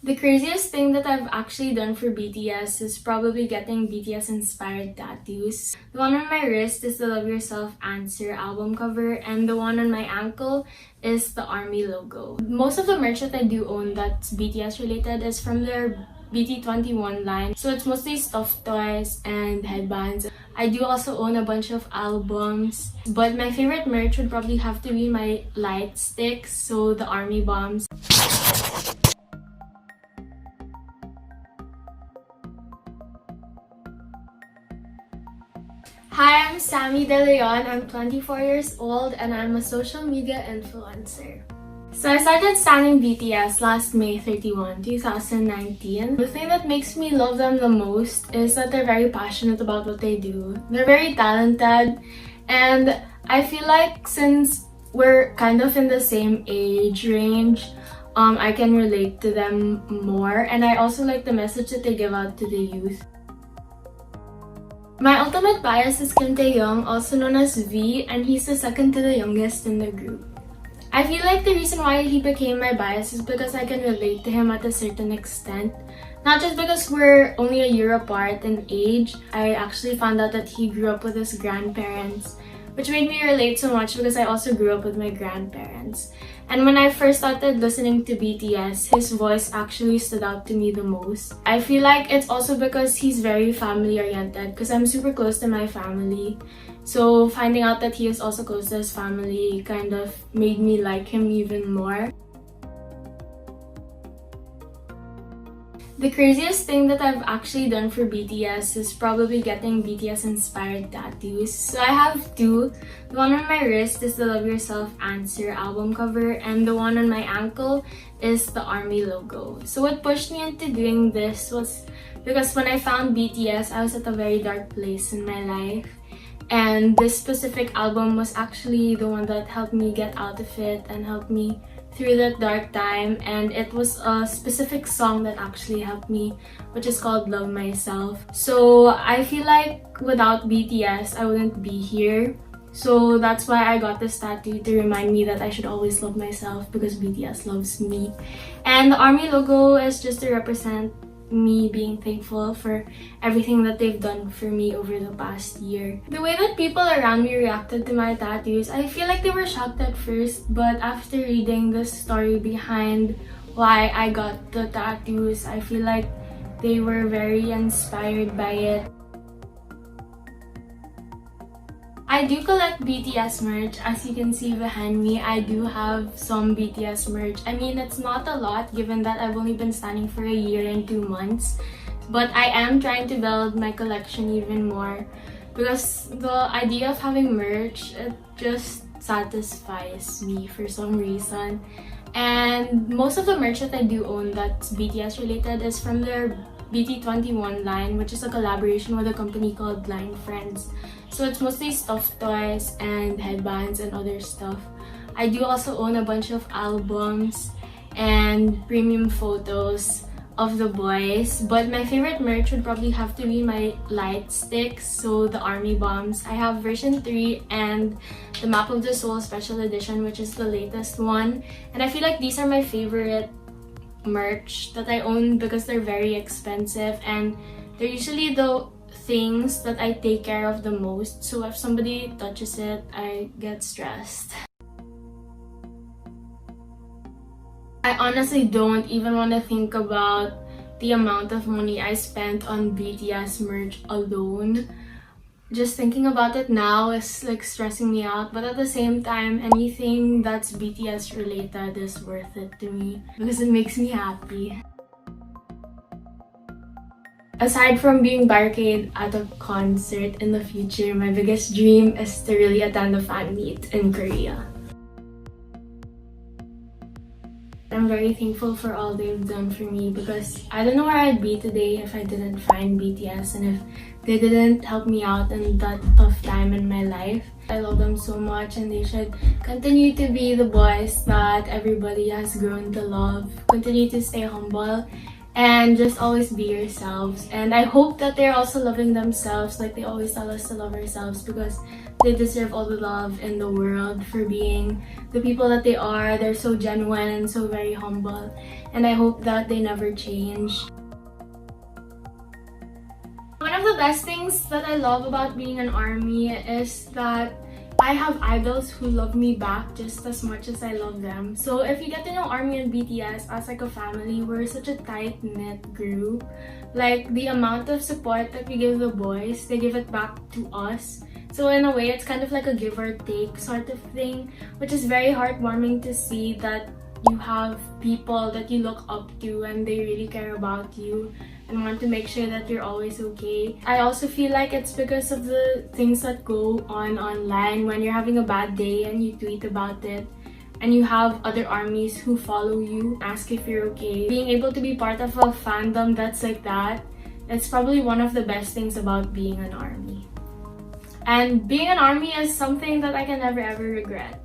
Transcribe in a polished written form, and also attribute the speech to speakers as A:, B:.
A: The craziest thing that I've actually done for BTS is probably getting BTS inspired tattoos. The one on my wrist is the Love Yourself Answer album cover, and the one on my ankle is the ARMY logo. Most of the merch that I do own that's BTS related is from their BT21 line, so it's mostly stuffed toys and headbands. I do also own a bunch of albums, but my favorite merch would probably have to be my light sticks, so the ARMY bombs. Hi, I'm Sammy De Leon. I'm 24 years old and I'm a social media influencer. So I started stanning BTS last May 31, 2019. The thing that makes me love them the most is that they're very passionate about what they do. They're very talented, and I feel like since we're kind of in the same age range, I can relate to them more, and I also like the message that they give out to the youth. My ultimate bias is Kim Tae-young, also known as V, and he's the second to the youngest in the group. I feel like the reason why he became my bias is because I can relate to him at a certain extent. Not just because we're only a year apart in age. I actually found out that he grew up with his grandparents, which made me relate so much because I also grew up with my grandparents. And when I first started listening to BTS, his voice actually stood out to me the most. I feel like it's also because he's very family oriented because I'm super close to my family. So finding out that he is also close to his family kind of made me like him even more. The craziest thing that I've actually done for BTS is probably getting BTS inspired tattoos. So I have two. The one on my wrist is the Love Yourself Answer album cover, and the one on my ankle is the ARMY logo. So what pushed me into doing this was because when I found BTS, I was at a very dark place in my life. And this specific album was actually the one that helped me get out of it and helped me through that dark time. And it was a specific song that actually helped me, which is called Love Myself. So I feel like without BTS, I wouldn't be here. So that's why I got this tattoo, to remind me that I should always love myself because BTS loves me. And the ARMY logo is just to represent me being thankful for everything that they've done for me over the past year. The way that people around me reacted to my tattoos, I feel like they were shocked at first, but after reading the story behind why I got the tattoos, I feel like they were very inspired by it. I do collect BTS merch. As you can see behind me, I do have some BTS merch. I mean, it's not a lot given that I've only been standing for a year and 2 months. But I am trying to build my collection even more because the idea of having merch, it just satisfies me for some reason. And most of the merch that I do own that's BTS related is from their BT21 line, which is a collaboration with a company called Blind Friends. So it's mostly stuffed toys and headbands and other stuff. I do also own a bunch of albums and premium photos of the boys, but my favorite merch would probably have to be my light sticks, so the ARMY bombs. I have version 3 and the Map of the Soul special edition, which is the latest one. And I feel like these are my favorite merch that I own because they're very expensive and they're usually the things that I take care of the most. So if somebody touches it, I get stressed. I honestly don't even want to think about the amount of money I spent on BTS merch alone. Just thinking about it now is like stressing me out, but at the same time, anything that's BTS related is worth it to me because it makes me happy. Aside from being barricade at a concert in the future, my biggest dream is to really attend a fan meet in Korea. I'm very thankful for all they've done for me because I don't know where I'd be today if I didn't find BTS and if they didn't help me out in that tough time in my life. I love them so much and they should continue to be the boys that everybody has grown to love. Continue to stay humble and just always be yourselves. And I hope that they're also loving themselves like they always tell us to love ourselves because They deserve all the love in the world for being the people that they are. They're so genuine and so very humble, and I hope that they never change. One of the best things that I love about being an ARMY is that I have idols who love me back just as much as I love them. So if you get to know ARMY and BTS as like a family, we're such a tight-knit group. Like, the amount of support that we give the boys, they give it back to us. So in a way, it's kind of like a give or take sort of thing, which is very heartwarming to see that you have people that you look up to and they really care about you and want to make sure that you're always okay. I also feel like it's because of the things that go on online when you're having a bad day and you tweet about it and you have other ARMYs who follow you, ask if you're okay. Being able to be part of a fandom that's like that, it's probably one of the best things about being an ARMY. And being an ARMY is something that I can never ever regret.